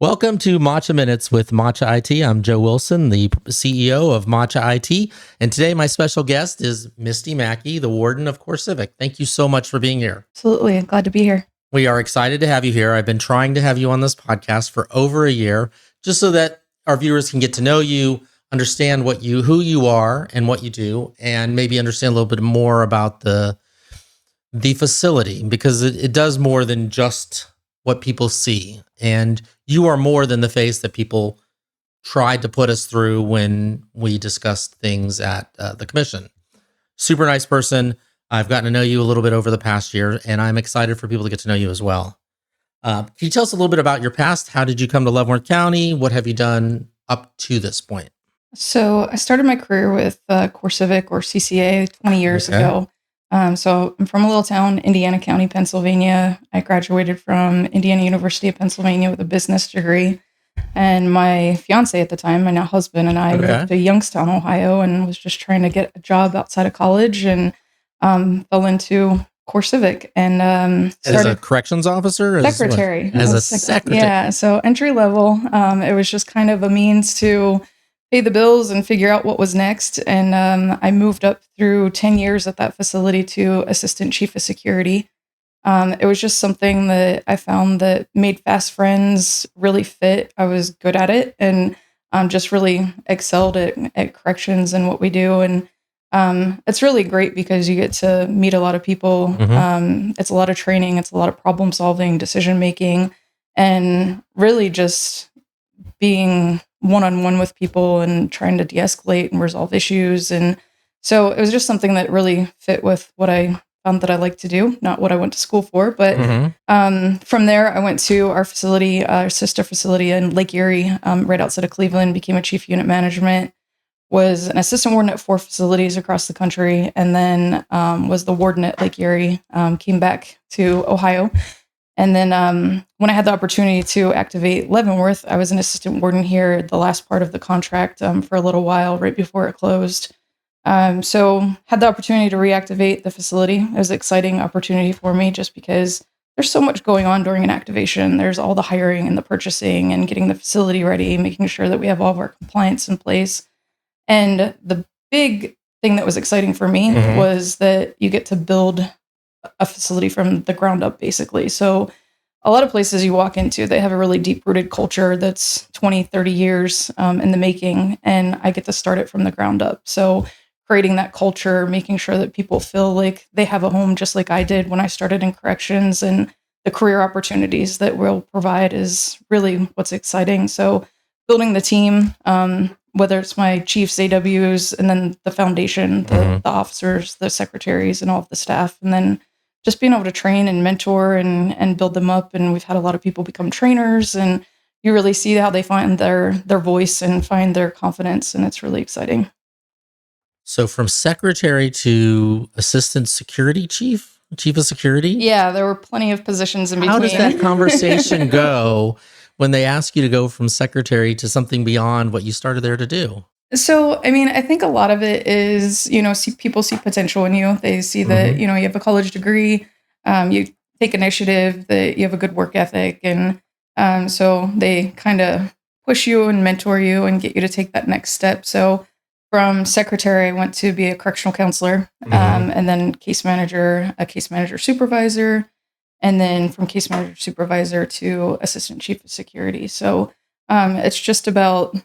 Welcome to Matcha Minutes with Matcha IT. I'm Joe Wilson, the CEO of Matcha IT. And today my special guest is Misty Mackey, the Warden of CoreCivic. Thank you so much for being here. Absolutely. Glad to be here. We are excited to have you here. I've been trying to have you on this podcast for over a year, just so that our viewers can get to know you, understand who you are and what you do, and maybe understand a little bit more about the facility, because it does more than just what people see. And you are more than the face that people tried to put us through when we discussed things at the commission. Super nice person. I've gotten to know you a little bit over the past year, and I'm excited for people to get to know you as well. Can you tell us a little bit about your past? How did you come to Leavenworth County? What have you done up to this point? So I started my career with CoreCivic or CCA 20 years ago. So I'm from a little town, Indiana County, Pennsylvania. I graduated from Indiana University of Pennsylvania with a business degree. And my fiance at the time, my now husband, and I moved to Youngstown, Ohio, and was just trying to get a job outside of college, and fell into CoreCivic and as a corrections officer? Secretary. As a secretary. Yeah, so entry level. It was just kind of a means to pay the bills and figure out what was next. And I moved up through 10 years at that facility to assistant chief of security. It was just something that I found that made fast friends really fit. I was good at it and just really excelled at corrections and what we do. And it's really great because you get to meet a lot of people. It's a lot of training. It's a lot of problem solving, decision making, and really just being one-on-one with people and trying to de-escalate and resolve issues. And so it was just something that really fit with what I found that I like to do, not what I went to school for. But from there, I went to our facility, our sister facility in Lake Erie, right outside of Cleveland, became a chief unit management, was an assistant warden at 4 facilities across the country, and then was the warden at Lake Erie, came back to Ohio. And then when I had the opportunity to activate Leavenworth, I was an assistant warden here the last part of the contract for a little while, right before it closed. So had the opportunity to reactivate the facility. It was an exciting opportunity for me just because there's so much going on during an activation. There's all the hiring and the purchasing and getting the facility ready, making sure that we have all of our compliance in place. And the big thing that was exciting for me was that you get to build a facility from the ground up, basically. So a lot of places you walk into, they have a really deep-rooted culture that's 20, 30 years in the making, and I get to start it from the ground up. So creating that culture, making sure that people feel like they have a home just like I did when I started in corrections, and the career opportunities that we'll provide is really what's exciting. So building the team, whether it's my chiefs, AWs, and then the foundation, the officers, the secretaries, and all of the staff, and then just being able to train and mentor and build them up. And we've had a lot of people become trainers, and you really see how they find their voice and find their confidence, and it's really exciting. So from secretary to assistant security chief of security? Yeah, there were plenty of positions in between. How does that conversation go when they ask you to go from secretary to something beyond what you started there to do? So, I mean, I think a lot of it is, people see potential in you. They see that, you have a college degree, you take initiative, that you have a good work ethic. And so they kind of push you and mentor you and get you to take that next step. So from secretary, I went to be a correctional counselor, and then a case manager supervisor, and then from case manager supervisor to assistant chief of security. So it's just about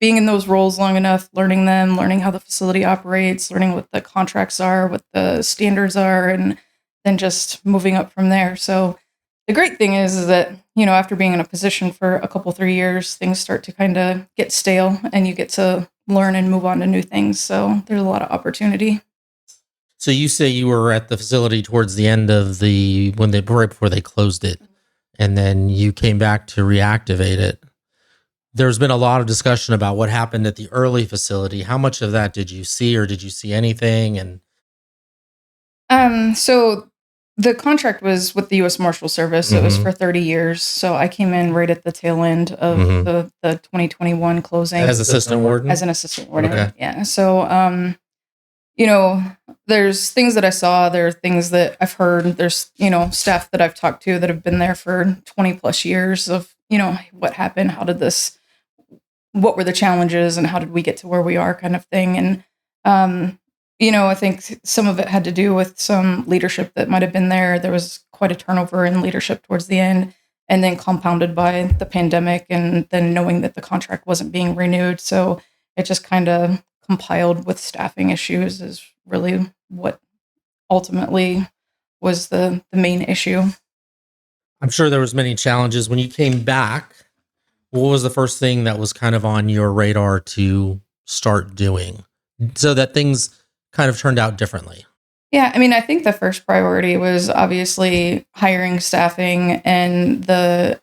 being in those roles long enough, learning them, learning how the facility operates, learning what the contracts are, what the standards are, and then just moving up from there. So the great thing is that, after being in a position for a couple, 3 years, things start to kind of get stale and you get to learn and move on to new things. So there's a lot of opportunity. So you say you were at the facility towards the end of right before they closed it, and then you came back to reactivate it. There's been a lot of discussion about what happened at the early facility. How much of that did you see, or did you see anything? And so the contract was with the U.S. Marshal Service. It was for 30 years. So I came in right at the tail end of the 2021 closing. As assistant warden? As an assistant warden, okay. Yeah. So, there's things that I saw. There are things that I've heard. There's, staff that I've talked to that have been there for 20 plus years of what happened? What were the challenges and how did we get to where we are kind of thing. And, I think some of it had to do with some leadership that might have been there. There was quite a turnover in leadership towards the end, and then compounded by the pandemic and then knowing that the contract wasn't being renewed. So it just kind of compiled with staffing issues is really what ultimately was the main issue. I'm sure there was many challenges when you came back. What was the first thing that was kind of on your radar to start doing so that things kind of turned out differently? Yeah, I mean, I think the first priority was obviously hiring, staffing, and the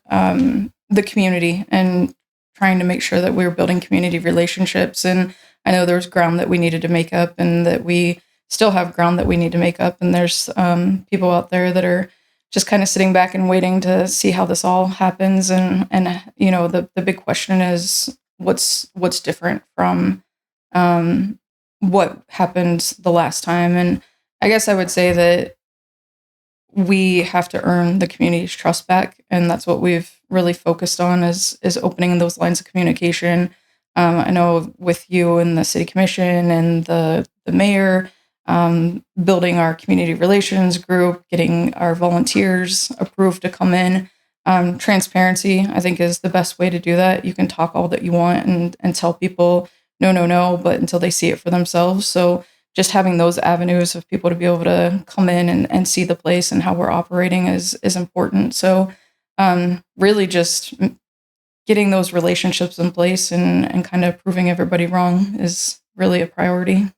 community, and trying to make sure that we were building community relationships. And I know there was ground that we needed to make up, and that we still have ground that we need to make up. And there's people out there that are just kind of sitting back and waiting to see how this all happens. And the big question is what's different from what happened the last time. And I guess I would say that we have to earn the community's trust back, and that's what we've really focused on is opening those lines of communication. I know with you and the city commission and the mayor, building our community relations group, getting our volunteers approved to come in. Transparency, I think, is the best way to do that. You can talk all that you want and tell people no, but until they see it for themselves. So just having those avenues of people to be able to come in and see the place and how we're operating is important. So really just getting those relationships in place and kind of proving everybody wrong is really a priority.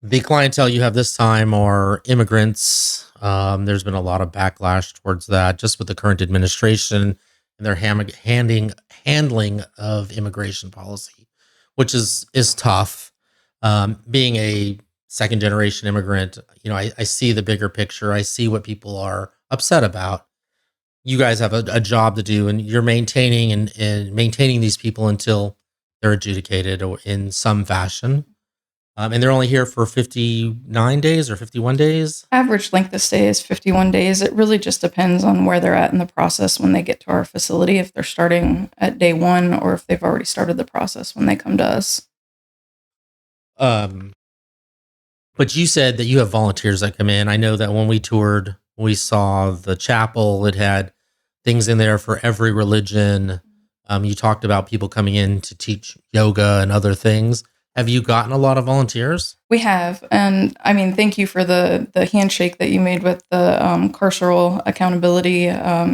The clientele you have this time are immigrants. There's been a lot of backlash towards that just with the current administration and their handling of immigration policy, which is tough. Being a second generation immigrant, I see the bigger picture. I see what people are upset about. You guys have a job to do, and you're maintaining and maintaining these people until they're adjudicated or in some fashion. And they're only here for 59 days or 51 days. Average length of stay is 51 days. It really just depends on where they're at in the process when they get to our facility, if they're starting at day one or if they've already started the process when they come to us. But you said that you have volunteers that come in. I know that when we toured, we saw the chapel. It had things in there for every religion. You talked about people coming in to teach yoga and other things. Have you gotten a lot of volunteers? We have. And I mean, thank you for the handshake that you made with the Carceral Accountability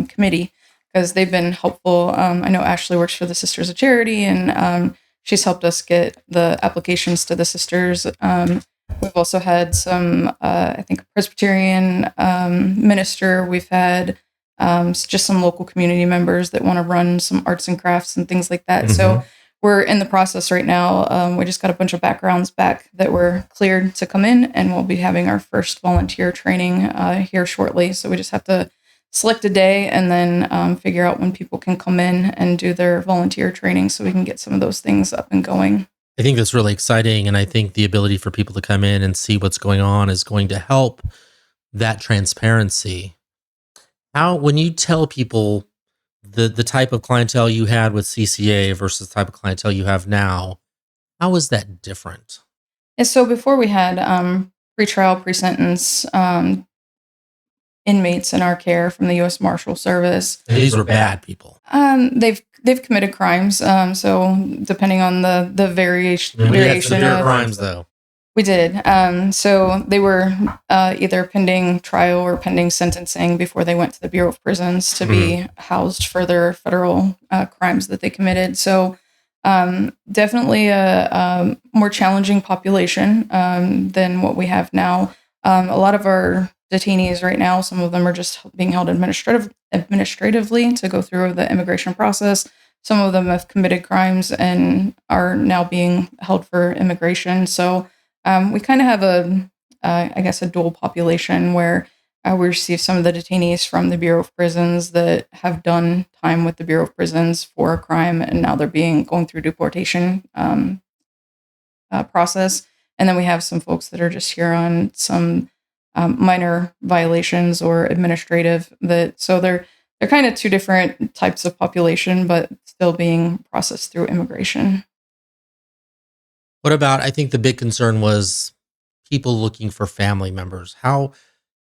Committee, because they've been helpful. I know Ashley works for the Sisters of Charity, and she's helped us get the applications to the sisters. We've also had some, I think, a Presbyterian minister. We've had just some local community members that want to run some arts and crafts and things like that. Mm-hmm. So we're in the process right now. We just got a bunch of backgrounds back that were cleared to come in, and we'll be having our first volunteer training here shortly. So we just have to select a day and then figure out when people can come in and do their volunteer training so we can get some of those things up and going. I think that's really exciting. And I think the ability for people to come in and see what's going on is going to help that transparency. When you tell people the type of clientele you had with CCA versus the type of clientele you have now, how is that different? And so before we had pre-trial, pre-sentence inmates in our care from the U.S. Marshal Service. And these were bad people. They've committed crimes. So depending on the variation of crimes, though. We did. So they were either pending trial or pending sentencing before they went to the Bureau of Prisons to be housed for their federal crimes that they committed. So definitely a more challenging population than what we have now. A lot of our detainees right now, some of them are just being held administratively to go through the immigration process. Some of them have committed crimes and are now being held for immigration. So we kind of have a dual population where we receive some of the detainees from the Bureau of Prisons that have done time with the Bureau of Prisons for a crime, and now they're going through deportation process. And then we have some folks that are just here on some minor violations or administrative so they're they're kind of two different types of population, but still being processed through immigration. What about, I think the big concern was people looking for family members. How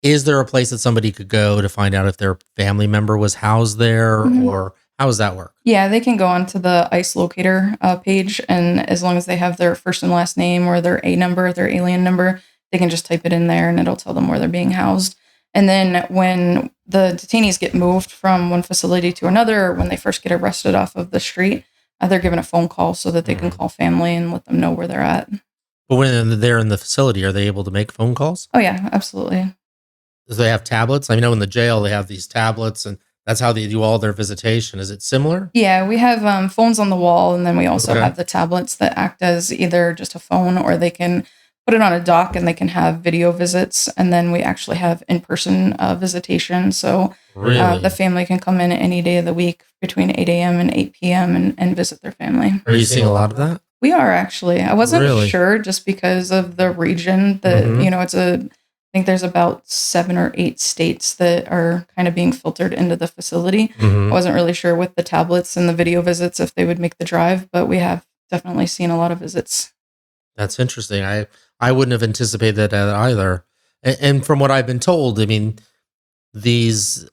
is there a place that somebody could go to find out if their family member was housed there, Mhm. or how does that work? Yeah, they can go onto the ICE locator page, and as long as they have their first and last name or their A number, their alien number, they can just type it in there and it'll tell them where they're being housed. And then when the detainees get moved from one facility to another, or when they first get arrested off of the street, they're given a phone call so that they can Mhm. call family and let them know where they're at. But when they're in the facility, are they able to make phone calls? Oh, yeah, absolutely. Do they have tablets? I know in the jail they have these tablets, and that's how they do all their visitation. Is it similar? Yeah, we have phones on the wall, and then we also Okay. have the tablets that act as either just a phone or they can put it on a dock and they can have video visits. And then we actually have in person visitation. So the Really? family can come in any day of the week between 8 a.m. and 8 p.m. And visit their family. Are you seeing a lot of that? We are actually. I wasn't Really? sure just because of the region that, Mhm. I think there's about 7 or 8 states that are kind of being filtered into the facility. I Mhm. wasn't really sure with the tablets and the video visits if they would make the drive, but we have definitely seen a lot of visits. That's interesting. I wouldn't have anticipated that either. And from what I've been told, I mean, these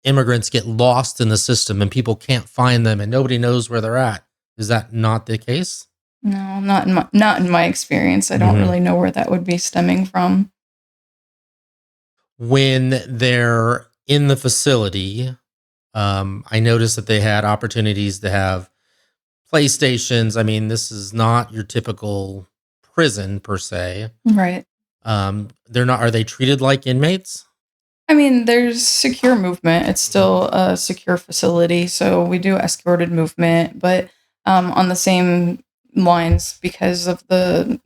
immigrants get lost in the system and people can't find them and nobody knows where they're at. Is that not the case? No, not in my experience. I don't Mhm. really know where that would be stemming from. When they're in the facility, I noticed that they had opportunities to have PlayStations. I mean, this is not your typical prison per se. Right. They're not. Are they treated like inmates? I mean, there's secure movement. It's still a secure facility, so we do escorted movement, but on the same lines because of the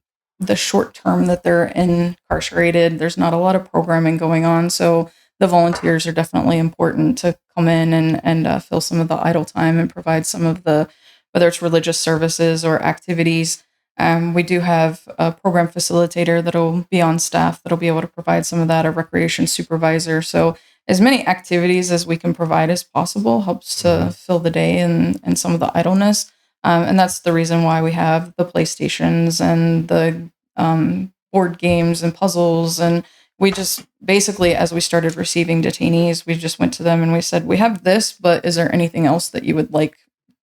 short term that they're incarcerated. There's not a lot of programming going on, so the volunteers are definitely important to come in and fill some of the idle time and provide some of the whether it's religious services or activities. We do have a program facilitator that'll be on staff that'll be able to provide some of that, a recreation supervisor. So, as many activities as we can provide as possible helps Mhm. to fill the day and some of the idleness. And that's the reason why we have the PlayStations and the board games and puzzles. And we just basically, as we started receiving detainees, we just went to them and we said, "We have this, but is there anything else that you would like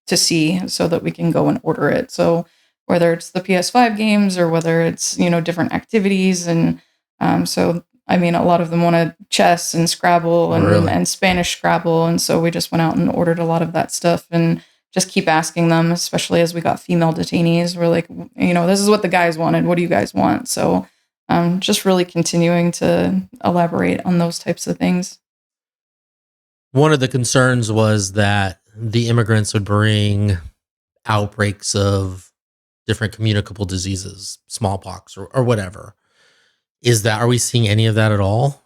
to see so that we can go and order it?" So, whether it's the PS5 games or whether it's, different activities. And so, I mean, a lot of them wanted chess and Scrabble Oh, and, really? and Spanish Scrabble. And so we just went out and ordered a lot of that stuff and just keep asking them, especially as we got female detainees. We're like, this is what the guys wanted. What do you guys want? So just really continuing to elaborate on those types of things. One of the concerns was that the immigrants would bring outbreaks of different communicable diseases, smallpox or whatever. Are we seeing any of that at all?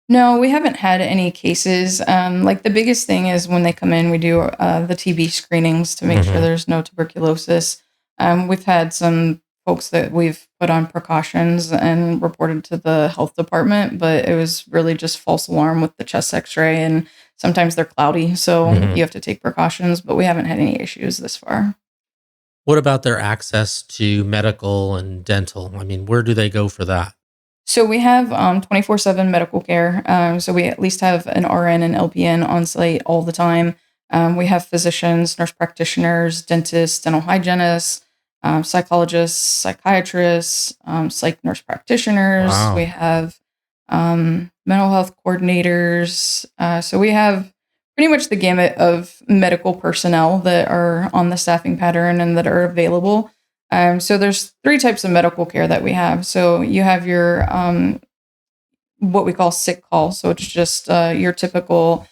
No, we haven't had any cases. Like the biggest thing is when they come in, we do the TB screenings to make sure Mhm. there's no tuberculosis. We've had some folks that we've put on precautions and reported to the health department, but it was really just false alarm with the chest x-ray. And sometimes they're cloudy, so Mhm. you have to take precautions, but we haven't had any issues this far. What about their access to medical and dental? I mean, where do they go for that? So we have 24/7 medical care. So we at least have an RN and LPN on site all the time. We have physicians, nurse practitioners, dentists, dental hygienists, psychologists, psychiatrists, psych nurse practitioners. We Wow. have mental health coordinators. So we have pretty much the gamut of medical personnel that are on the staffing pattern and that are available. So there's three types of medical care that we have. So you have your what we call sick call. So it's just your typical,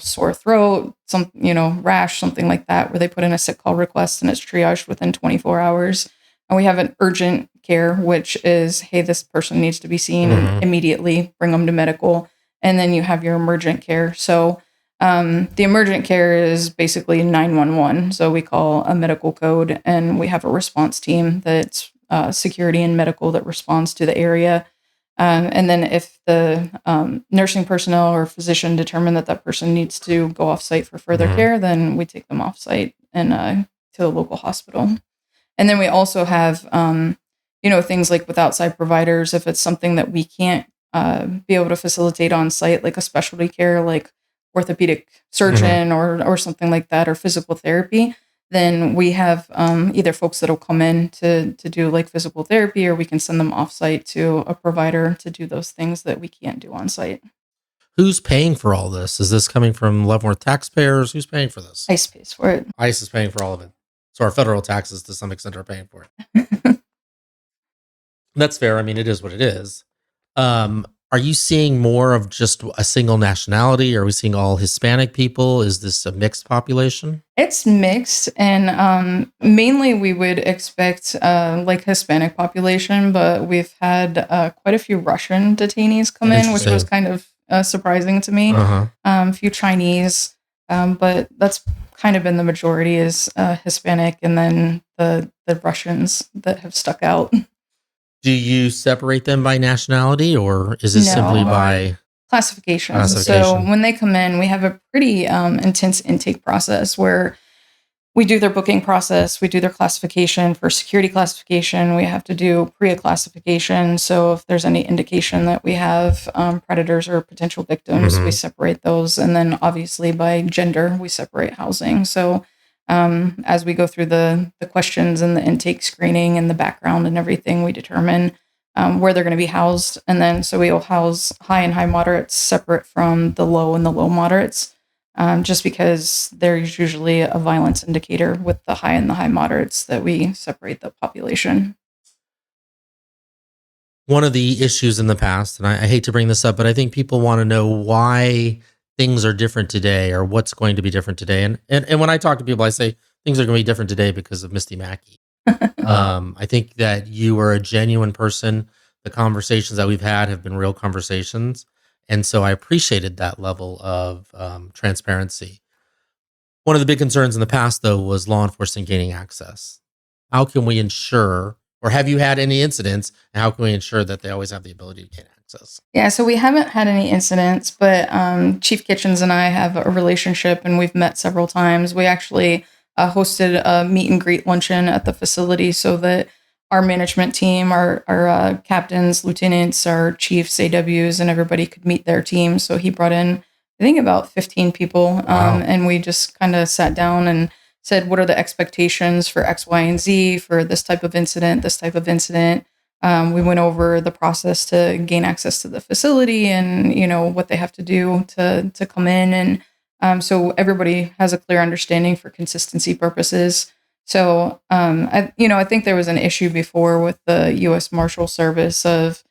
sore throat, some, rash, something like that, where they put in a sick call request and it's triaged within 24 hours. And we have an urgent care, which is, hey, this person needs to be seen Mhm. immediately, bring them to medical. And then you have your emergent care. So the emergent care is basically 911. So we call a medical code and we have a response team that's security and medical that responds to the area. And then if the nursing personnel or physician determine that that person needs to go off site for further care, then we take them off site and to a local hospital. And then we also have, things like with outside providers, if it's something that we can't be able to facilitate on site, like a specialty care, like orthopedic surgeon or something like that, or physical therapy, then we have either folks that'll come in to do like physical therapy, or we can send them off site to a provider to do those things that we can't do on site. Who's paying for all this? Is this coming from Leavenworth taxpayers? Who's paying for this? ICE pays for it. ICE is paying for all of it. So our federal taxes, to some extent, are paying for it. That's fair. I mean, it is what it is. Are you seeing more of just a single nationality? Are we seeing all Hispanic people? Is this a mixed population? It's mixed, and mainly we would expect like Hispanic population, but we've had quite a few Russian detainees come in, which was kind of surprising to me. A few Chinese, but that's kind of been the majority is Hispanic, and then the Russians that have stuck out. Do you separate them by nationality, or is it simply by classification? So when they come in, we have a pretty intense intake process where we do their booking process, we do their classification. For security classification, we have to do PREA classification. So if there's any indication that we have predators or potential victims, we separate those. And then obviously by gender, we separate housing. So as we go through the questions and the intake screening and the background and everything, we determine where they're going to be housed. And then so we will house high and high moderates separate from the low and the low moderates, just because there's usually a violence indicator with the high and the high moderates that we separate the population. One of the issues in the past, and I hate to bring this up, but I think people want to know why things are different today, or what's going to be different today. And when I talk to people, I say things are going to be different today because of Misty Mackey. I think that you are a genuine person. The conversations that we've had have been real conversations. And so I appreciated that level of transparency. One of the big concerns in the past, though, was law enforcement gaining access. How can we ensure, or have you had any incidents, and how can we ensure that they always have the ability to gain access? Yeah, so we haven't had any incidents, but Chief Kitchens and I have a relationship, and we've met several times. We actually hosted a meet and greet luncheon at the facility so that our management team, our captains, lieutenants, our chiefs, AWs, and everybody could meet their team. So he brought in, I think, about 15 people, and we just kind of sat down and said, what are the expectations for X, Y, and Z for this type of incident, this type of incident. We went over the process to gain access to the facility and, what they have to do to come in. And so everybody has a clear understanding for consistency purposes. So, I think there was an issue before with the U.S. Marshal Service of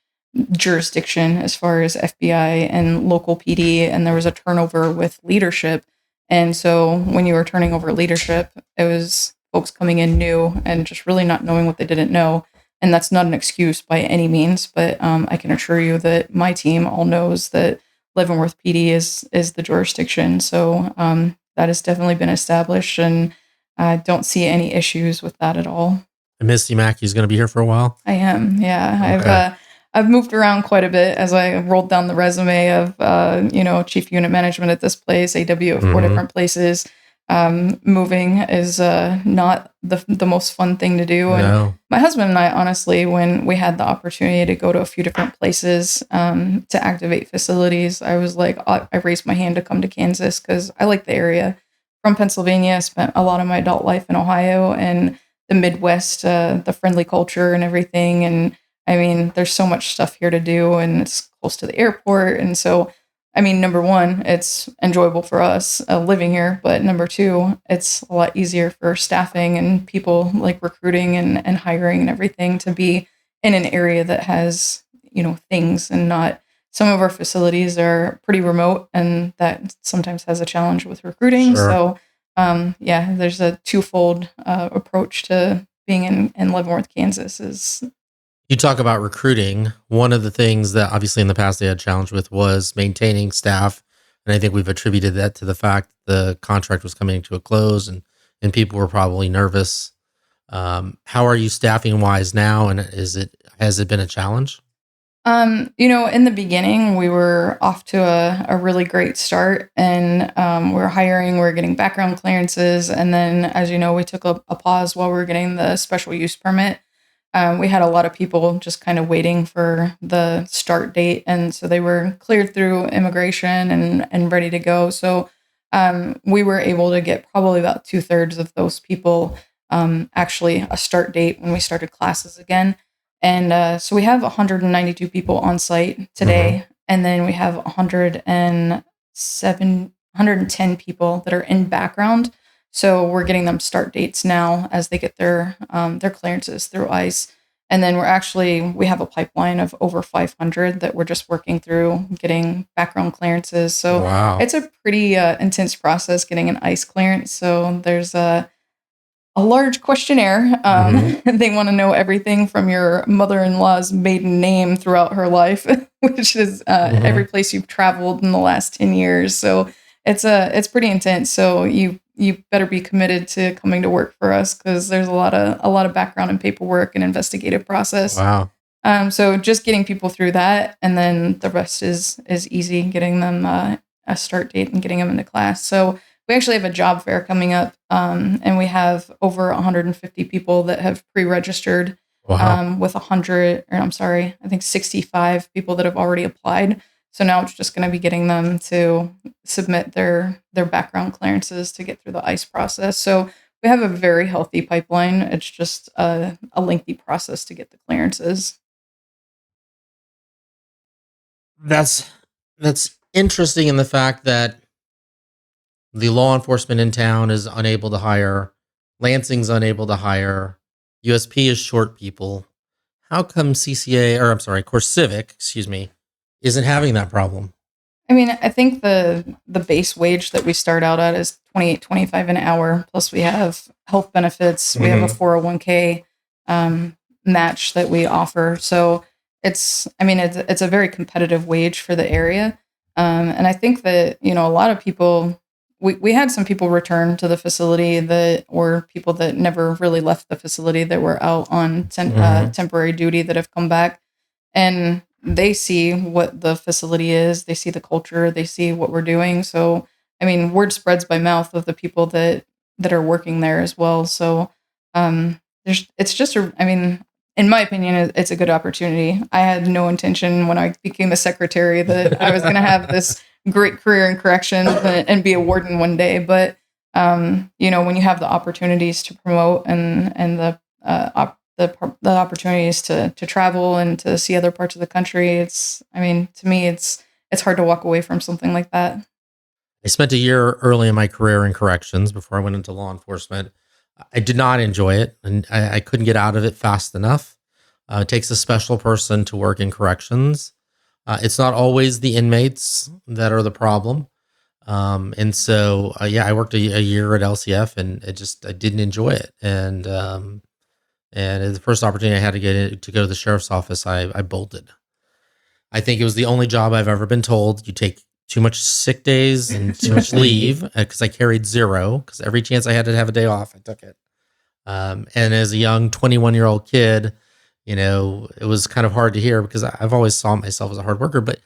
jurisdiction as far as FBI and local PD, and there was a turnover with leadership. And so when you were turning over leadership, it was folks coming in new and just really not knowing what they didn't know. And that's not an excuse by any means, but I can assure you that my team all knows that Leavenworth PD is the jurisdiction. So that has definitely been established, and I don't see any issues with that at all. And Misty Mackey is going to be here for a while? I am, yeah. Okay. I've moved around quite a bit as I rolled down the resume of, chief unit management at this place, AW at 4 different places. Moving is not the most fun thing to do. And my husband and I, honestly, when we had the opportunity to go to a few different places to activate facilities, I was like, I raised my hand to come to Kansas because I like the area. From Pennsylvania, I spent a lot of my adult life in Ohio and the Midwest, the friendly culture and everything. And I mean, there's so much stuff here to do, and it's close to the airport. And so, I mean, number one, it's enjoyable for us living here. But number two, it's a lot easier for staffing and people like recruiting and hiring and everything to be in an area that has, things, and not. Some of our facilities are pretty remote, and that sometimes has a challenge with recruiting. Sure. So, there's a twofold approach to being in Leavenworth, Kansas. You talk about recruiting. One of the things that obviously in the past they had challenge with was maintaining staff. And I think we've attributed that to the fact the contract was coming to a close and people were probably nervous. How are you staffing wise now? And has it been a challenge? In the beginning, we were off to a really great start, and we were hiring, we were getting background clearances, and then, as you know, we took a pause while we were getting the special use permit. We had a lot of people just kind of waiting for the start date, and so they were cleared through immigration and ready to go. So we were able to get probably about 2/3 of those people actually a start date when we started classes again. And so we have 192 people on site Mm-hmm. today, and then we have 110 people that are in background. So we're getting them start dates now as they get their clearances through ICE. And then we have a pipeline of over 500 that we're just working through getting background clearances. So Wow. it's a pretty intense process getting an ICE clearance. So there's a large questionnaire. Mm-hmm. They want to know everything from your mother-in-law's maiden name throughout her life, which is Mm-hmm. every place you've traveled in the last 10 years. So it's pretty intense. So you better be committed to coming to work for us because there's a lot of background and paperwork and investigative process. Wow. So just getting people through that, and then the rest is easy. Getting them a start date and getting them into class. So we actually have a job fair coming up, and we have over 150 people that have pre-registered. Wow. With 100, or I'm sorry, I think 65 people that have already applied. So now it's just going to be getting them to submit their background clearances to get through the ICE process. So we have a very healthy pipeline. It's just a lengthy process to get the clearances. That's that's interesting in the fact that the law enforcement in town is unable to hire, Lansing's unable to hire, USP is short people. How come CCA, or I'm sorry, CoreCivic, excuse me, isn't having that problem? I mean, I think the base wage that we start out at is 28.25 an hour. Plus, we have health benefits. We have a Mm-hmm. 401k match that we offer. So it's a very competitive wage for the area. And I think that a lot of people. We had some people return to the facility that were people that never really left the facility that were out on Mm-hmm. temporary duty that have come back, and they see what the facility is, they see the culture, they see what we're doing. So I mean, word spreads by mouth of the people that are working there as well. So there's it's just a I mean, in my opinion, it's a good opportunity. I had no intention when I became a secretary that I was going to have this great career in corrections and be a warden one day, but when you have the opportunities to promote and the opportunities to travel and to see other parts of the country, to me, it's hard to walk away from something like that. I spent a year early in my career in corrections before I went into law enforcement. I did not enjoy it, and I couldn't get out of it fast enough. It takes a special person to work in corrections. It's not always the inmates that are the problem. And so, yeah, I worked a year at LCF, and I didn't enjoy it. And the first opportunity I had to to go to the sheriff's office, I bolted. I think it was the only job I've ever been told you take too much sick days and too much leave because I carried zero because every chance I had to have a day off, I took it. And as a young 21-year-old kid, it was kind of hard to hear because I've always saw myself as a hard worker, but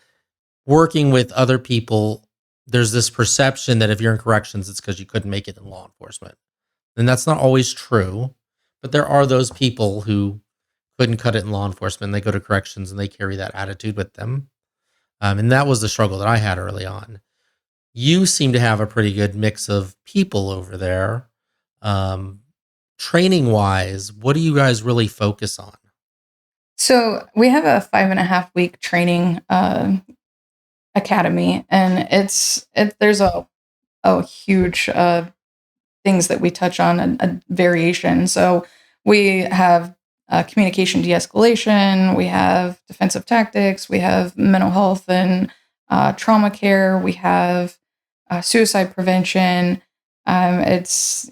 working with other people, there's this perception that if you're in corrections, it's because you couldn't make it in law enforcement. And that's not always true, but there are those people who couldn't cut it in law enforcement. They go to corrections and they carry that attitude with them. And that was the struggle that I had early on. You seem to have a pretty good mix of people over there. Um, Training wise, what do you guys really focus on? So we have a 5.5 week training academy, and there's a huge things that we touch on, a variation. So we have communication de-escalation, we have defensive tactics, we have mental health and trauma care, we have suicide prevention. It's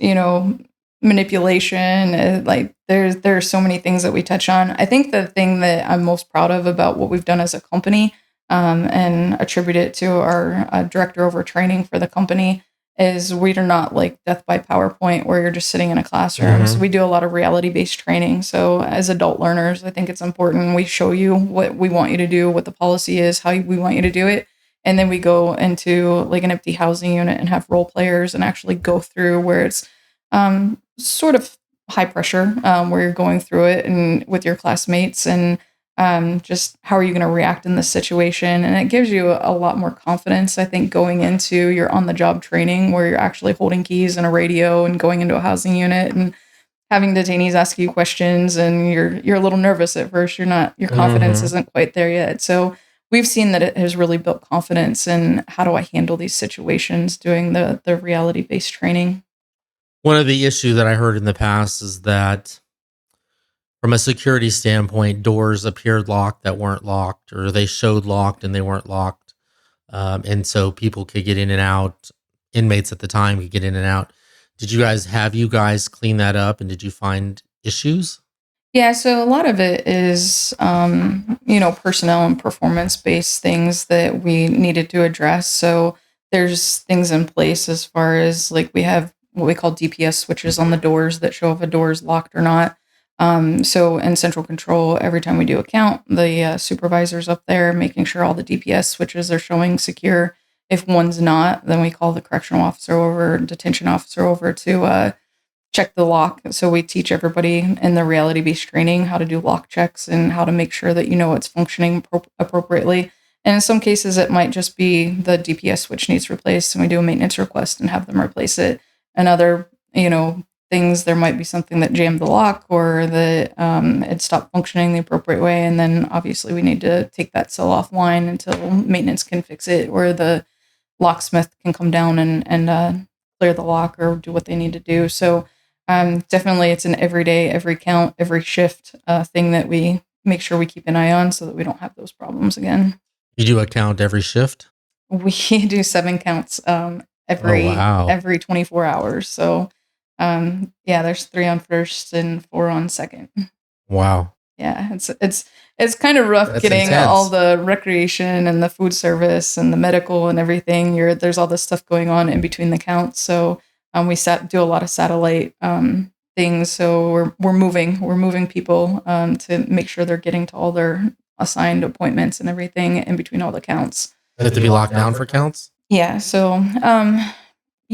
manipulation. Like there's so many things that we touch on. I think the thing that I'm most proud of about what we've done as a company, and attribute it to our director over training for the company, is we're not like death by PowerPoint where you're just sitting in a classroom. So we do a lot of reality-based training. So as adult learners, I think it's important we show you what we want you to do, what the policy is, how we want you to do it. And then we go into like an empty housing unit and have role players and actually go through where it's sort of high pressure, where you're going through it and with your classmates and just how are you going to react in this situation. And it gives you a lot more confidence, I think, going into your on-the-job training where you're actually holding keys and a radio and going into a housing unit and having detainees ask you questions and you're a little nervous at first. Your confidence isn't quite there yet. So we've seen that it has really built confidence in how do I handle these situations doing the reality-based training. One of the issues that I heard in the past is that from a security standpoint, doors appeared locked that weren't locked, or they showed locked and they weren't locked. And so people could get in and out. Inmates at the time could get in and out. Did you guys clean that up? And did you find issues? Yeah, so a lot of it is, personnel and performance-based things that we needed to address. So there's things in place as far as like we have what we call DPS switches on the doors that show if a door is locked or not. So in central control, every time we do a count, the supervisor's up there making sure all the DPS switches are showing secure. If one's not, then we call the correctional officer over, detention officer over to check the lock. So we teach everybody in the reality-based training how to do lock checks and how to make sure that it's functioning appropriately. And in some cases, it might just be the DPS switch needs replaced, and we do a maintenance request and have them replace it. And other, things, there might be something that jammed the lock or that it stopped functioning the appropriate way. And then obviously we need to take that cell offline until maintenance can fix it, or the locksmith can come down and clear the lock or do what they need to do. So definitely it's an every day, every count, every shift thing that we make sure we keep an eye on so that we don't have those problems again. You do a count every shift? We do 7 counts every 24 hours. So there's 3 on first and 4 on second. Wow. Yeah, it's kind of rough. That's getting intense. All the recreation and the food service and the medical and everything. There's all this stuff going on in between the counts. So we do a lot of satellite things. So we're moving people to make sure they're getting to all their assigned appointments and everything in between all the counts. They have to be locked down for counts? Yeah. So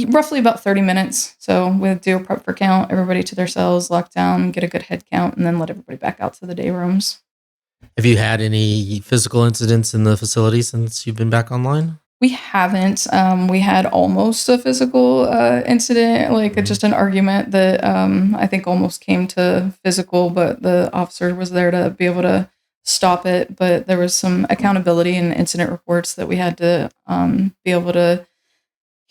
roughly about 30 minutes. So we'll do a prep for count, everybody to their cells, lock down, get a good head count, and then let everybody back out to the day rooms. Have you had any physical incidents in the facility since you've been back online? We haven't. We had almost a physical incident, just an argument that I think almost came to physical, but the officer was there to be able to stop it. But there was some accountability and incident reports that we had to be able to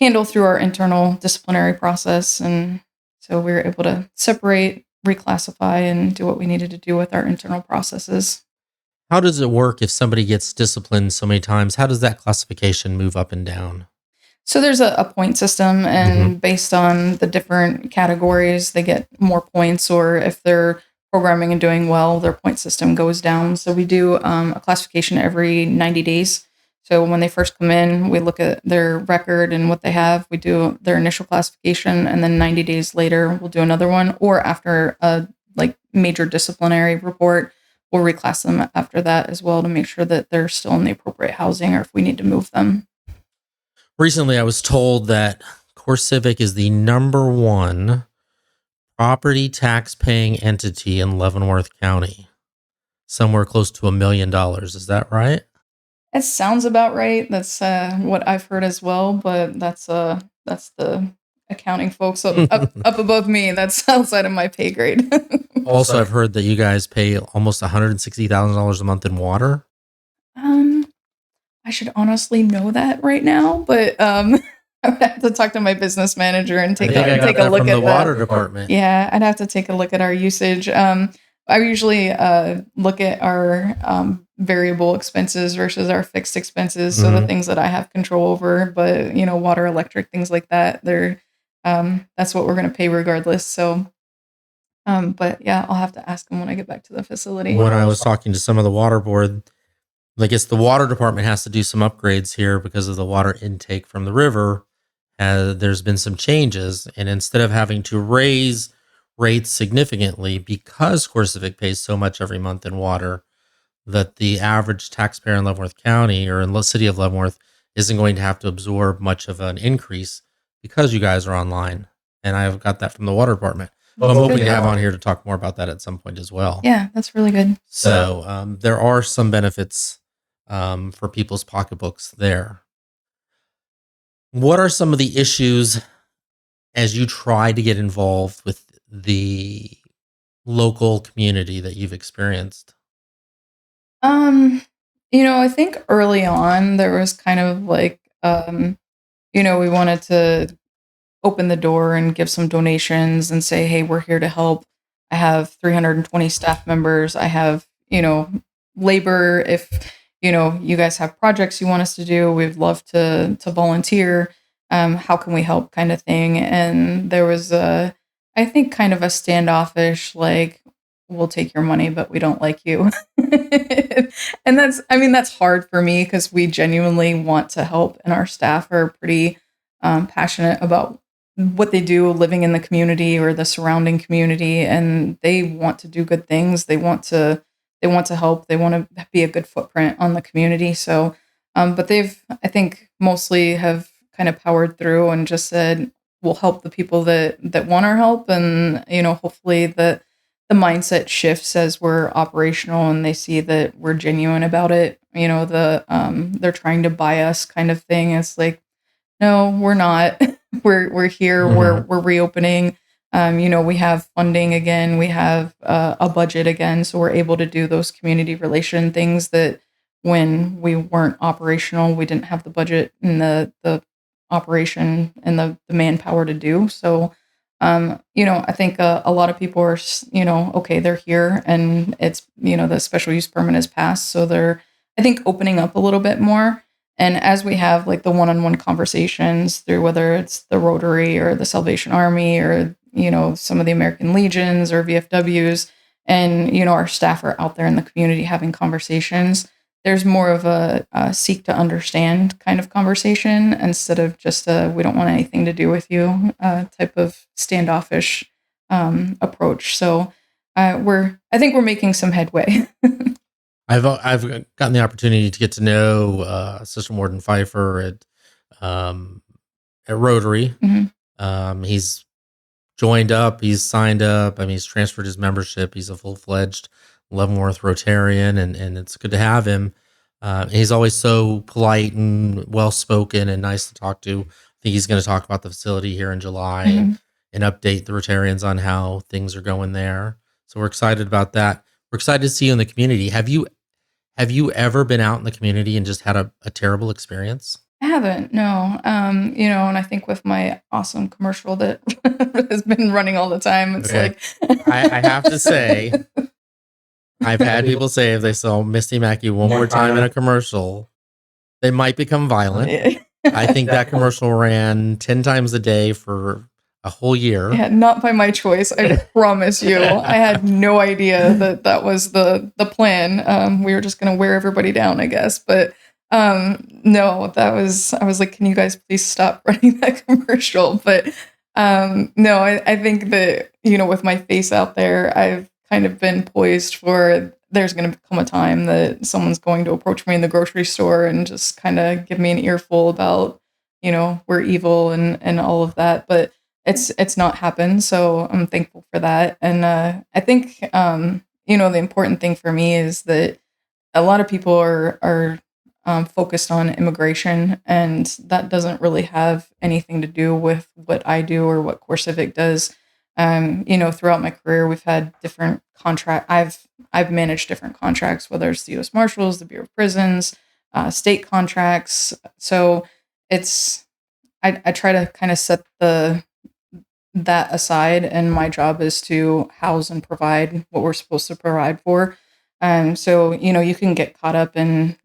handle through our internal disciplinary process. And so we were able to separate, reclassify, and do what we needed to do with our internal processes. How does it work if somebody gets disciplined so many times? How does that classification move up and down? So there's a point system, and based on the different categories, they get more points, or if they're programming and doing well, their point system goes down. So we do a classification every 90 days. So when they first come in, we look at their record and what they have. We do their initial classification, and then 90 days later, we'll do another one. Or after a major disciplinary report, we'll reclass them after that as well to make sure that they're still in the appropriate housing, or if we need to move them. Recently, I was told that CoreCivic is the #1 property tax paying entity in Leavenworth County, somewhere close to $1 million. Is that right? It sounds about right. That's what I've heard as well, but that's the accounting folks up above me. That's outside of my pay grade. Also, I've heard that you guys pay almost $160,000 a month in water. I should honestly know that right now, but I would have to talk to my business manager and take a look at the water department. Yeah, I'd have to take a look at our usage. I usually look at our variable expenses versus our fixed expenses. So the things that I have control over, but water, electric, things like that, that's what we're going to pay regardless. So, but yeah, I'll have to ask them when I get back to the facility. When I was talking to some of the water board, I guess the water department has to do some upgrades here because of the water intake from the river there's been some changes, and instead of having to raise rates significantly because CoreCivic pays so much every month in water, that the average taxpayer in Leavenworth County or in the city of Leavenworth isn't going to have to absorb much of an increase because you guys are online. And I've got that from the water department. So I'm hoping to have on here to talk more about that at some point as well. Yeah, that's really good. So there are some benefits for people's pocketbooks there. What are some of the issues as you try to get involved with the local community that you've experienced? I think early on there was kind of like, we wanted to open the door and give some donations and say, hey, we're here to help. I have 320 staff members. I have, labor. If, you guys have projects you want us to do, we'd love to volunteer. How can we help kind of thing? And there was I think kind of a standoffish, like, we'll take your money, but we don't like you. And that's hard for me because we genuinely want to help and our staff are pretty passionate about what they do living in the community or the surrounding community, and they want to do good things. They want to help. They want to be a good footprint on the community. So, but they've, I think, mostly have kind of powered through and just said, we'll help the people that want our help. And, hopefully the mindset shifts as we're operational and they see that we're genuine about it. They're trying to buy us kind of thing. It's like, no, we're not. We're here. Mhm. We're reopening. We have funding again. We have a budget again, so we're able to do those community relation things that when we weren't operational, we didn't have the budget and the operation and the manpower to do. So, I think a lot of people are, okay, they're here and it's, the special use permit is passed, so they're, I think, opening up a little bit more. And as we have like the one-on-one conversations through whether it's the Rotary or the Salvation Army or, some of the American Legions or VFWs, and, our staff are out there in the community having conversations, there's more of a seek to understand kind of conversation instead of just a we don't want anything to do with you type of standoffish approach. So I think we're making some headway. I've gotten the opportunity to get to know Assistant Warden Pfeiffer at Rotary. Mhm. He's joined up. He's signed up. I mean, he's transferred his membership. He's a full-fledged Leavenworth Rotarian, and it's good to have him. He's always so polite and well-spoken and nice to talk to. I think he's going to talk about the facility here in July Mhm. and update the Rotarians on how things are going there. So we're excited about that. We're excited to see you in the community. Have you ever been out in the community and just had a terrible experience? I haven't, no. And I think with my awesome commercial that has been running all the time, it's Okay. like I have to say, I've had people say if they saw Misty Mackey one more time in a commercial, they might become violent. I think that commercial ran 10 times a day for a whole year. Yeah, not by my choice. I promise you. I had no idea that was the plan. We were just gonna wear everybody down, I guess. But no, I was like, can you guys please stop running that commercial? But no, I think that, with my face out there, I've kind of been poised for there's gonna come a time that someone's going to approach me in the grocery store and just kind of give me an earful about, we're evil and all of that. But it's not happened, so I'm thankful for that. And I think the important thing for me is that a lot of people are focused on immigration, and that doesn't really have anything to do with what I do or what CoreCivic does. Throughout my career, we've had different contract. I've managed different contracts, whether it's the U.S. Marshals, the Bureau of Prisons, state contracts. So it's I try to kind of set that aside, and my job is to house and provide what we're supposed to provide for. So you can get caught up in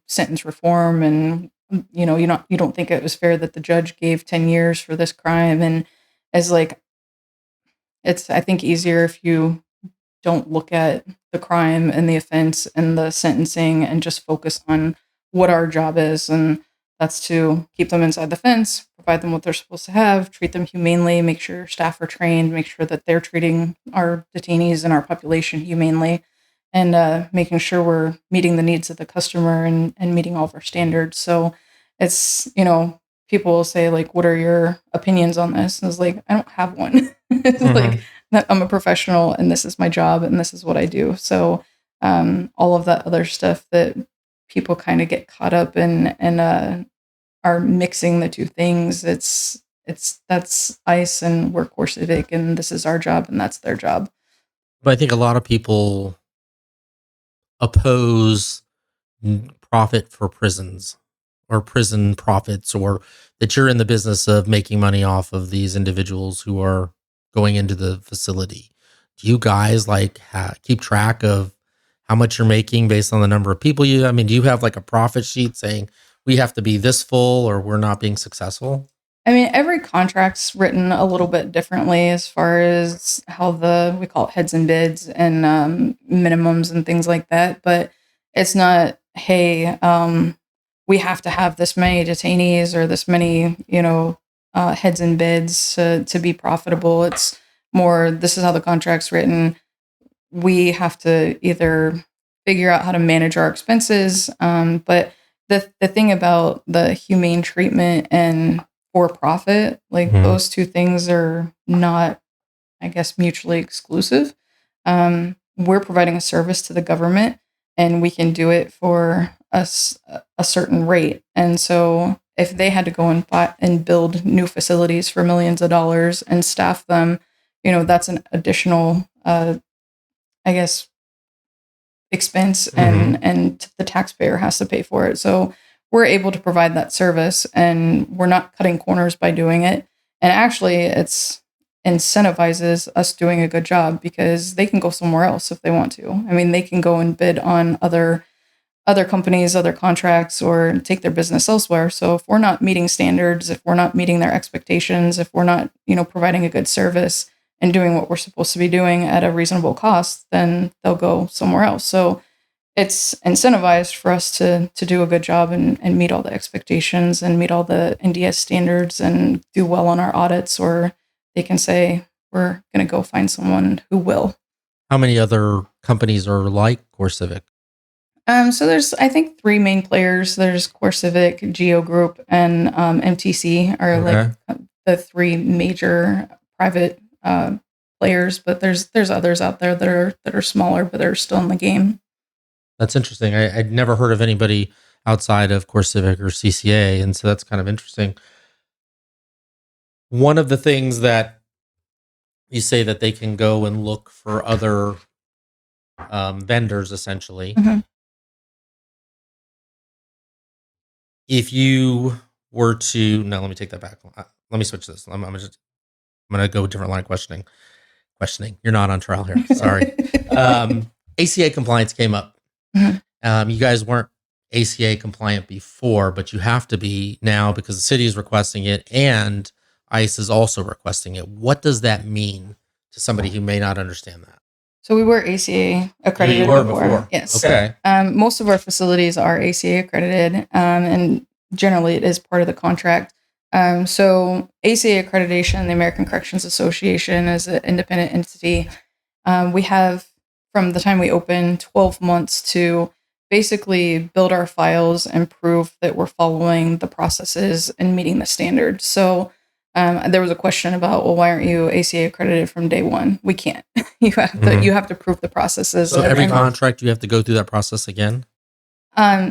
sentence reform, and you don't think it was fair that the judge gave 10 years for this crime, and as like it's I think easier if you don't look at the crime and the offense and the sentencing and just focus on what our job is, and That's to keep them inside the fence, provide them what they're supposed to have, treat them humanely, make sure staff are trained, make sure that they're treating our detainees and our population humanely, and making sure we're meeting the needs of the customer and meeting all of our standards. So it's, people will say, like, what are your opinions on this? And it's like, I don't have one. It's like, I'm a professional and this is my job and this is what I do. So all of that other stuff that people kind of get caught up in and are mixing the two things. That's ICE and we're CoreCivic and this is our job and that's their job. But I think a lot of people oppose profit for prisons or prison profits, or that you're in the business of making money off of these individuals who are going into the facility. Do you guys keep track of how much you're making based on the number of people do you have like a profit sheet saying we have to be this full or we're not being successful? I mean, every contract's written a little bit differently as far as how we call it heads and bids and minimums and things like that. But it's not, hey, we have to have this many detainees or this many, heads and bids to be profitable. It's more, this is how the contract's written. We have to either figure out how to manage our expenses. But the thing about the humane treatment and for profit, those two things are not, I guess, mutually exclusive. We're providing a service to the government and we can do it for us a certain rate. And so if they had to go and build new facilities for millions of dollars and staff them, that's an additional, I guess, expense and the taxpayer has to pay for it. So we're able to provide that service and we're not cutting corners by doing it. And actually it's incentivizes us doing a good job because they can go somewhere else if they want to. I mean, they can go and bid on other companies, other contracts, or take their business elsewhere. So if we're not meeting standards, if we're not meeting their expectations, if we're not, providing a good service and doing what we're supposed to be doing at a reasonable cost, then they'll go somewhere else. So it's incentivized for us to do a good job and meet all the expectations and meet all the NDS standards and do well on our audits, or they can say, we're going to go find someone who will. How many other companies are like CoreCivic? So there's, I think, 3 main players. There's CoreCivic, Geo Group, and MTC are like the 3 major private players. But there's others out there that are smaller, but they're still in the game. That's interesting. I'd never heard of anybody outside of CoreCivic or CCA, and so that's kind of interesting. One of the things that you say that they can go and look for other vendors, essentially. If you were to, no, let me take that back. Let me switch this. I'm going to go a different line of questioning. You're not on trial here. Sorry. ACA compliance came up. You guys weren't ACA compliant before, but you have to be now because the city is requesting it and ICE is also requesting it. What does that mean to somebody who may not understand that? So we were ACA accredited You were before. Yes. Okay. Most of our facilities are ACA accredited, and generally it is part of the contract. So ACA accreditation, the American Corrections Association, is an independent entity. We have, from the time we open, 12 months to basically build our files and prove that we're following the processes and meeting the standards. So there was a question about, well, why aren't you ACA accredited from day one? We can't. You have to prove the processes. So every contract you have to go through that process again?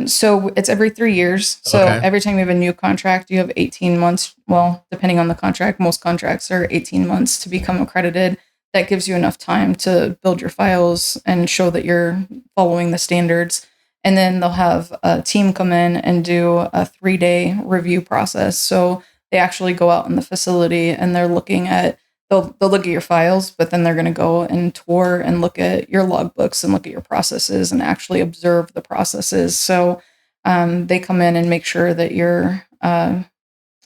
So it's every 3 years. So every time you have a new contract, you have 18 months. Well, depending on the contract, most contracts are 18 months to become accredited. That gives you enough time to build your files and show that you're following the standards. And then they'll have a team come in and do a 3-day review process. So they actually go out in the facility and they're looking at, they'll look at your files, but then they're going to go and tour and look at your logbooks and look at your processes and actually observe the processes. So they come in and make sure that you're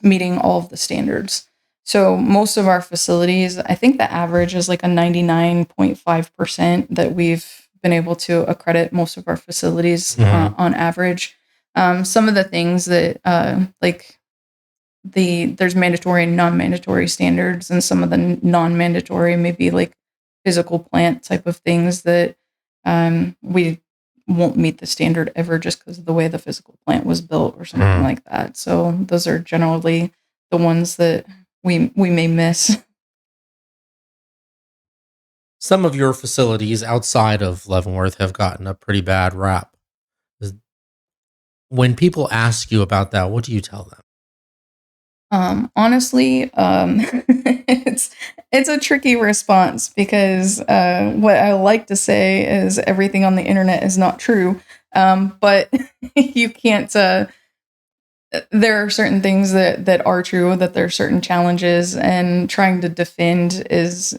meeting all of the standards. So most of our facilities, I think the average is like a 99.5% that we've been able to accredit most of our facilities on average. Some of the things that there's mandatory and non-mandatory standards, and some of the non-mandatory maybe like physical plant type of things that we won't meet the standard ever just because of the way the physical plant was built or something like that. So those are generally the ones that we may miss. Some of your facilities outside of Leavenworth have gotten a pretty bad rap. When people ask you about that, what do you tell them? Honestly, it's a tricky response because what I like to say is everything on the internet is not true. But you can't. There are certain things that are true. That there are certain challenges, and trying to defend is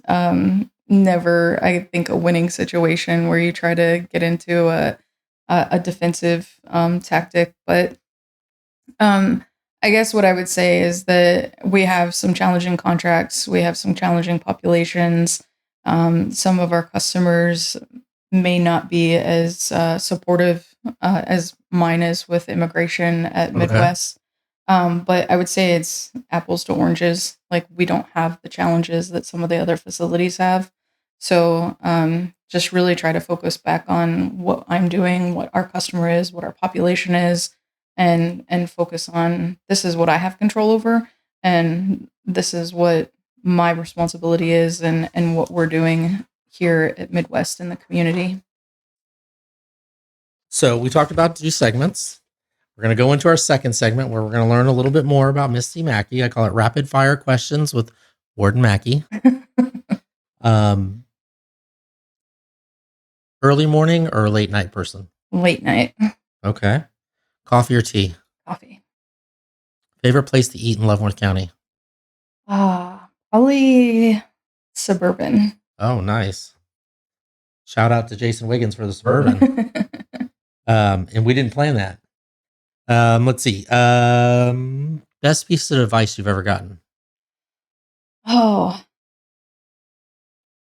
never, I think, a winning situation where you try to get into a defensive tactic, but. I guess what I would say is that we have some challenging contracts. We have some challenging populations. Some of our customers may not be as supportive as mine is with immigration at Midwest. But I would say it's apples to oranges. Like, we don't have the challenges that some of the other facilities have. So just really try to focus back on what I'm doing, what our customer is, what our population is, and focus on this is what I have control over, and this is what my responsibility is, and what we're doing here at Midwest in the community. So we talked about 2 segments. We're going to go into our second segment where we're going to learn a little bit more about Misty Mackey. I call it rapid fire questions with Warden Mackey. Early morning or late night person? Late night. Okay. Coffee or tea? Coffee. Favorite place to eat in Leavenworth County? Probably Suburban. Oh, nice. Shout out to Jason Wiggins for the Suburban. And we didn't plan that. Let's see. Best piece of advice you've ever gotten? Oh,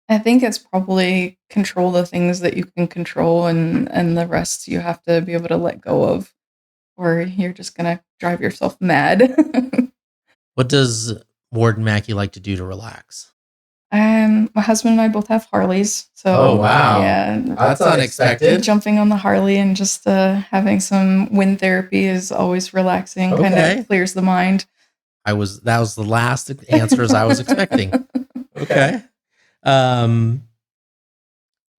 I think it's probably control the things that you can control, and the rest you have to be able to let go of, or you're just going to drive yourself mad. What does Warden Mackey like to do to relax? My husband and I both have Harleys. So, oh, wow. Yeah. That's unexpected. Jumping on the Harley and just having some wind therapy is always relaxing, kind of clears the mind. That was the last answers I was expecting. Okay.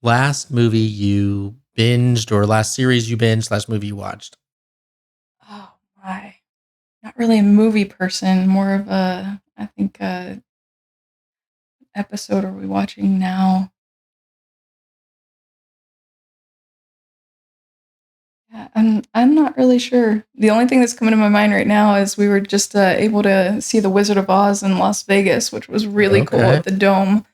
Last movie you binged, or last series you binged, last movie you watched? Oh my. Not really a movie person, more of a, I think, episode are we watching now? Yeah, I'm not really sure. The only thing that's coming to my mind right now is we were just able to see The Wizard of Oz in Las Vegas, which was really cool at the Dome.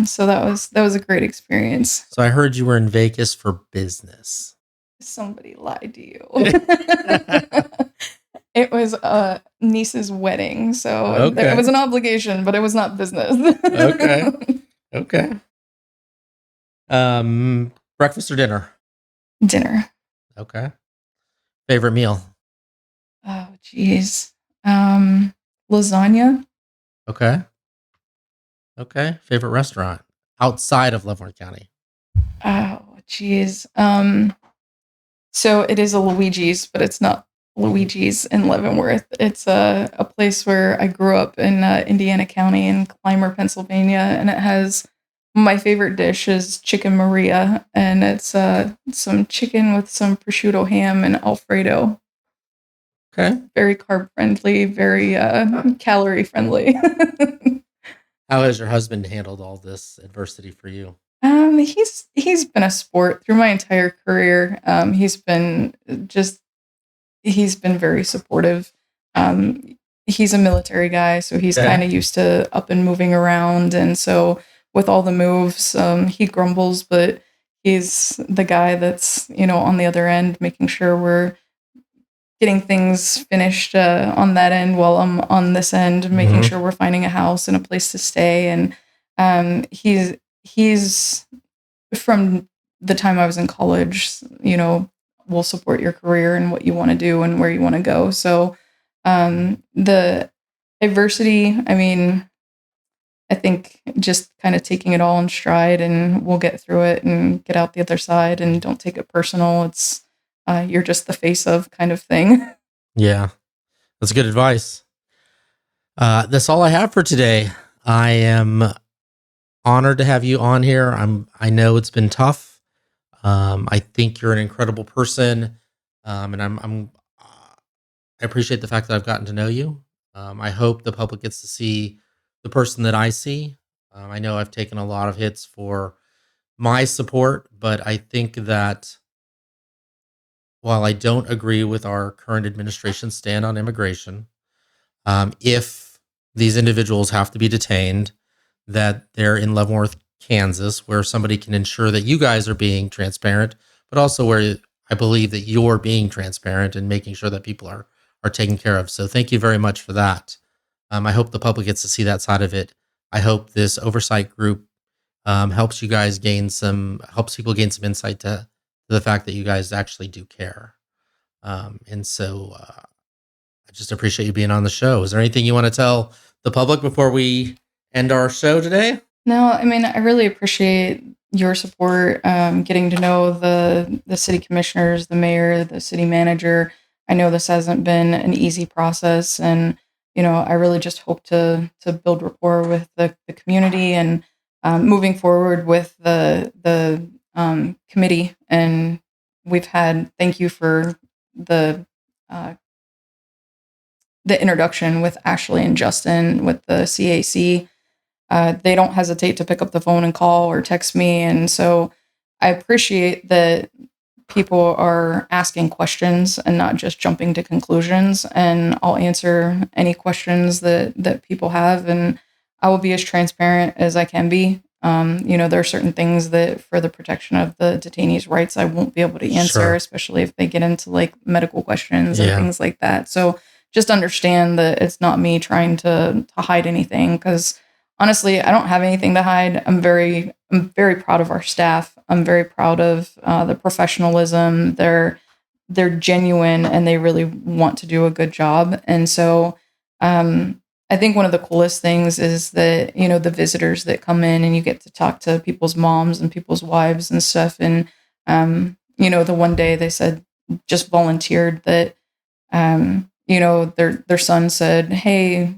So that was a great experience. So I heard you were in Vegas for business. Somebody lied to you. It was a niece's wedding, so it was an obligation, but it was not business. Okay. Breakfast or dinner? Dinner. Okay. Favorite meal? Oh, geez. Lasagna. Okay. Favorite restaurant outside of Leavenworth County? Oh, geez. So it is a Luigi's, but it's not Luigi's in Leavenworth. It's a place where I grew up in Indiana County in Clymer, Pennsylvania, and it has my favorite dish is chicken Maria, and it's some chicken with some prosciutto ham and Alfredo. Okay. Very carb friendly, very calorie friendly. How has your husband handled all this adversity for you? He's been a sport through my entire career. He's been very supportive. He's a military guy, so he's kind of used to up and moving around, and so with all the moves, he grumbles, but he's the guy that's on the other end, making sure we're getting things finished on that end while I'm on this end, making sure we're finding a house and a place to stay. And he's from the time I was in college, will support your career and what you want to do and where you want to go. So the adversity, I mean, I think just kind of taking it all in stride, and we'll get through it and get out the other side, and don't take it personal. It's you're just the face of kind of thing. Yeah, that's good advice. That's all I have for today. I am honored to have you on here. I know it's been tough. I think you're an incredible person, and I appreciate the fact that I've gotten to know you. I hope the public gets to see the person that I see. I know I've taken a lot of hits for my support, but I think that while I don't agree with our current administration's stand on immigration, if these individuals have to be detained, that they're in Leavenworth, Kansas, where somebody can ensure that you guys are being transparent, but also where I believe that you're being transparent and making sure that people are taken care of. So thank you very much for that. I hope the public gets to see that side of it. I hope this oversight group helps people gain some insight to the fact that you guys actually do care. And so I just appreciate you being on the show. Is there anything you want to tell the public before we end our show today? No, I mean, I really appreciate your support, getting to know the city commissioners, the mayor, the city manager. I know this hasn't been an easy process, and I really just hope to build rapport with the community, and moving forward with the committee. And thank you for the uh, the introduction with Ashley and Justin with the CAC. They don't hesitate to pick up the phone and call or text me. And so I appreciate that people are asking questions and not just jumping to conclusions. And I'll answer any questions that people have. And I will be as transparent as I can be. There are certain things that for the protection of the detainees' rights, I won't be able to answer, Sure. especially if they get into like medical questions and Yeah. things like that. So just understand that it's not me trying to hide anything, because honestly, I don't have anything to hide. I'm very proud of our staff. I'm very proud of the professionalism. They're genuine, and they really want to do a good job. And so I think one of the coolest things is that, the visitors that come in, and you get to talk to people's moms and people's wives and stuff. And, the one day they said, just volunteered that, their son said, "Hey,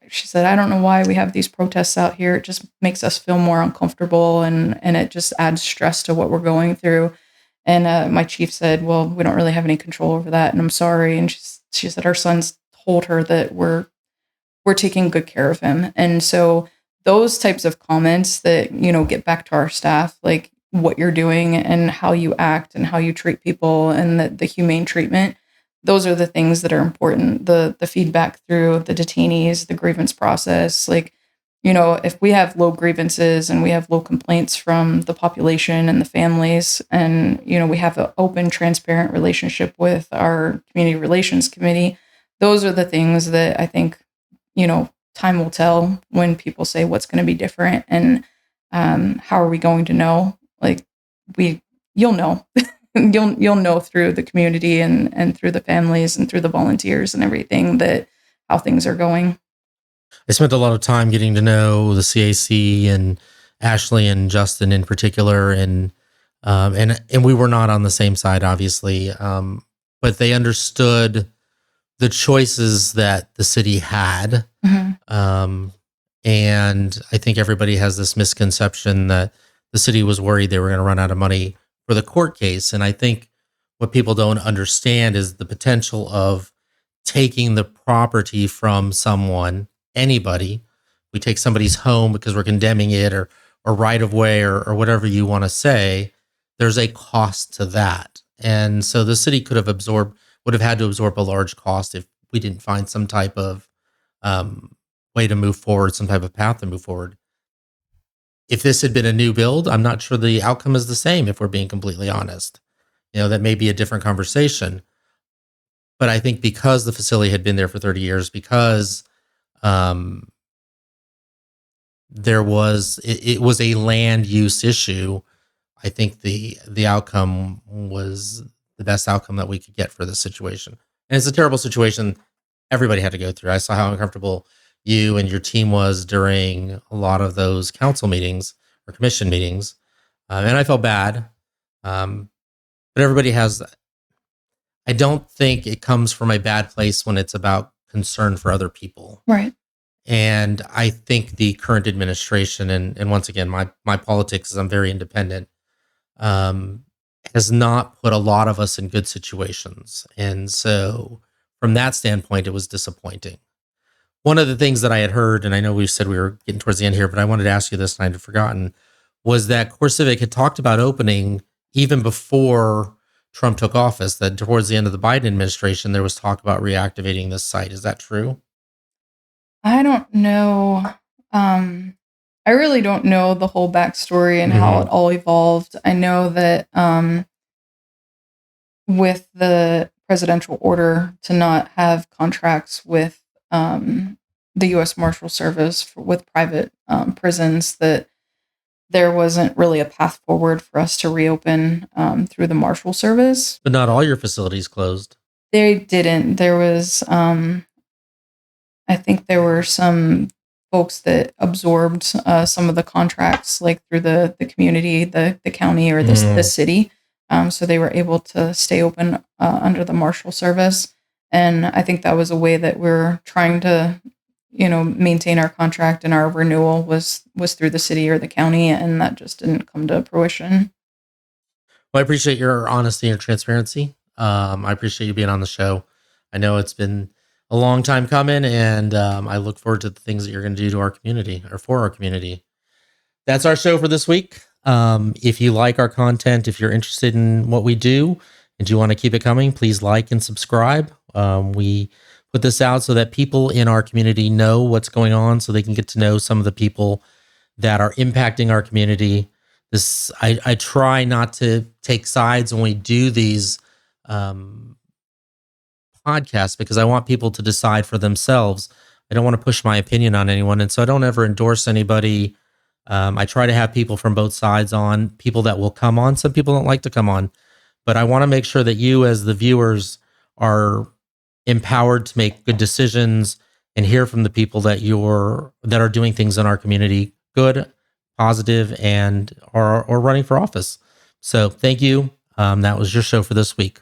she said, I don't know why we have these protests out here. It just makes us feel more uncomfortable, and it just adds stress to what we're going through." And my chief said, "Well, we don't really have any control over that, and I'm sorry." And she said her son's told her that we're taking good care of him. And so those types of comments that, get back to our staff, like what you're doing and how you act and how you treat people, and the humane treatment, those are the things that are important. The feedback through the detainees, the grievance process, like, if we have low grievances and we have low complaints from the population and the families, and, we have an open, transparent relationship with our community relations committee, those are the things that I think, time will tell when people say what's going to be different, and how are we going to know? Like, you'll know. You'll know through the community and through the families and through the volunteers and everything, that how things are going. I spent a lot of time getting to know the CAC and Ashley and Justin in particular, and we were not on the same side, obviously, but they understood the choices that the city had. Mm-hmm. And I think everybody has this misconception that the city was worried they were going to run out of money for the court case. And I think what people don't understand is the potential of taking the property from someone, anybody. We take somebody's home because we're condemning it, or right of way, or whatever you want to say. There's a cost to that. And so the city would have had to absorb a large cost if we didn't find some type of way to move forward, some type of path to move forward. If this had been a new build, I'm not sure the outcome is the same, if we're being completely honest. That may be a different conversation. But I think because the facility had been there for 30 years, because it was a land use issue, I think the outcome was the best outcome that we could get for this situation. And it's a terrible situation everybody had to go through. I saw how uncomfortable you and your team was during a lot of those council meetings or commission meetings. And I felt bad. But everybody has, I don't think it comes from a bad place when it's about concern for other people. Right. And I think the current administration, and once again, my politics is I'm very independent, has not put a lot of us in good situations. And so from that standpoint, it was disappointing. One of the things that I had heard, and I know we said we were getting towards the end here, but I wanted to ask you this and I had forgotten, was that CoreCivic had talked about opening even before Trump took office, that towards the end of the Biden administration, there was talk about reactivating this site. Is that true? I don't know. I really don't know the whole backstory and how it all evolved. I know that with the presidential order to not have contracts with the U.S. Marshal Service with private prisons, that there wasn't really a path forward for us to reopen through the Marshal Service. But not all your facilities closed. They didn't. There was, I think there were some folks that absorbed some of the contracts, like through the community, the county, or the city. So they were able to stay open under the Marshal Service. And I think that was a way that we're trying to, maintain our contract, and our renewal was through the city or the county, and that just didn't come to fruition. Well, I appreciate your honesty and transparency. I appreciate you being on the show. I know it's been a long time coming, and I look forward to the things that you're going to do to our community or for our community. That's our show for this week. If you like our content, if you're interested in what we do and you want to keep it coming, please like and subscribe. We put this out so that people in our community know what's going on, so they can get to know some of the people that are impacting our community. I try not to take sides when we do these podcasts, because I want people to decide for themselves. I don't want to push my opinion on anyone, and so I don't ever endorse anybody. I try to have people from both sides on, people that will come on. Some people don't like to come on, but I want to make sure that you as the viewers are empowered to make good decisions and hear from the people that are doing things in our community, good, positive, and are running for office. So thank you. That was your show for this week.